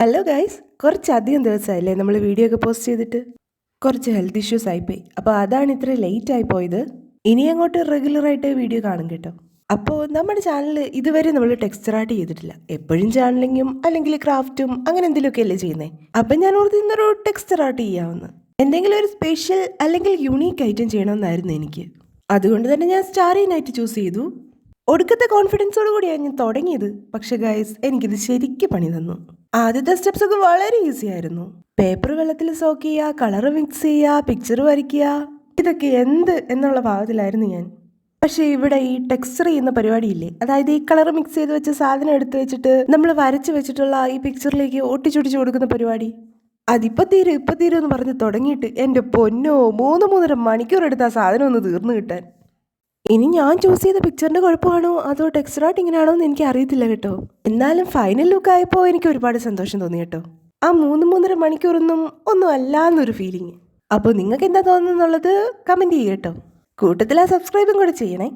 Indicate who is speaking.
Speaker 1: Hello guys, കുറച്ചധികം ദിവസമായില്ലേ നമ്മൾ video ഒക്കെ പോസ്റ്റ് ചെയ്തിട്ട്. കുറച്ച് ഹെൽത്ത് ഇഷ്യൂസ് ആയിപ്പോയി. അപ്പോൾ അതാണ് ഇത്ര ലേറ്റ് ആയി പോയത്. ഇനി അങ്ങോട്ട് റെഗുലറായിട്ട് വീഡിയോ കാണും കേട്ടോ. അപ്പോൾ നമ്മുടെ ചാനൽ ഇതുവരെ നമ്മൾ ടെക്സ്ചർ ആർട്ട് ചെയ്തിട്ടില്ല. എപ്പോഴും ചാനലിങ്ങും അല്ലെങ്കിൽ ക്രാഫ്റ്റും അങ്ങനെ എന്തെങ്കിലുമൊക്കെ അല്ലേ ചെയ്യുന്നത്. അപ്പം ഞാൻ ഓർത്ത് ഇന്നൊരു ടെക്സ്ചർ ആർട്ട് ചെയ്യാമെന്ന്. എന്തെങ്കിലും ഒരു സ്പെഷ്യൽ അല്ലെങ്കിൽ യുണീക്ക് ഐറ്റം ചെയ്യണമെന്നായിരുന്നു എനിക്ക്. അതുകൊണ്ട് തന്നെ ഞാൻ സ്റ്റാറി നൈറ്റ് ചൂസ് ചെയ്തു. ഒടുക്കത്തെ കോൺഫിഡൻസോട് കൂടിയാണ് ഞാൻ തുടങ്ങിയത്. പക്ഷെ ഗൈസ്, എനിക്കിത് ശരിക്കും പണി തന്നു. ആദ്യത്തെ സ്റ്റെപ്സ് ഒക്കെ വളരെ ഈസി ആയിരുന്നു. പേപ്പർ വെള്ളത്തിൽ സോക്ക് ചെയ്യുക, കളർ മിക്സ് ചെയ്യുക, പിക്ചർ വരയ്ക്കുക, ഇതൊക്കെ എന്ത് എന്നുള്ള ഭാവത്തിലായിരുന്നു ഞാൻ. പക്ഷേ ഇവിടെ ഈ ടെക്സ്ചർ ചെയ്യുന്ന പരിപാടിയില്ലേ, അതായത് ഈ കളർ മിക്സ് ചെയ്ത് വെച്ച സാധനം എടുത്ത് വെച്ചിട്ട് നമ്മൾ വരച്ച് വെച്ചിട്ടുള്ള ഈ പിക്ചറിലേക്ക് ഒട്ടിച്ചൊട്ടിച്ച് കൊടുക്കുന്ന പരിപാടി, അതിപ്പോൾ തീരും എന്ന് പറഞ്ഞ് തുടങ്ങിയിട്ട് എൻ്റെ പൊന്നോ 3-3.5 മണിക്കൂർ എടുത്ത് ആ സാധനം ഒന്ന് തീർന്നു കിട്ടാൻ. ഇനി ഞാൻ ചൂസ് ചെയ്ത പിക്ചറിൻ്റെ കുഴപ്പമാണോ അതോ ടെക്സ്ചർ ആർട്ട് ഇങ്ങനെയാണോ എന്ന് എനിക്ക് അറിയത്തില്ല കേട്ടോ. എന്നാലും ഫൈനൽ ലുക്ക് ആയപ്പോൾ എനിക്ക് ഒരുപാട് സന്തോഷം തോന്നി കേട്ടോ. ആ 3-3.5 മണിക്കൂറൊന്നും ഒന്നും അല്ല എന്നൊരു ഫീലിംഗ്. അപ്പോൾ നിങ്ങൾക്ക് എന്താ തോന്നുന്നുള്ളത് കമൻറ്റ് ചെയ്യട്ടോ. കൂട്ടത്തിൽ ആ സബ്സ്ക്രൈബും കൂടെ ചെയ്യണേ.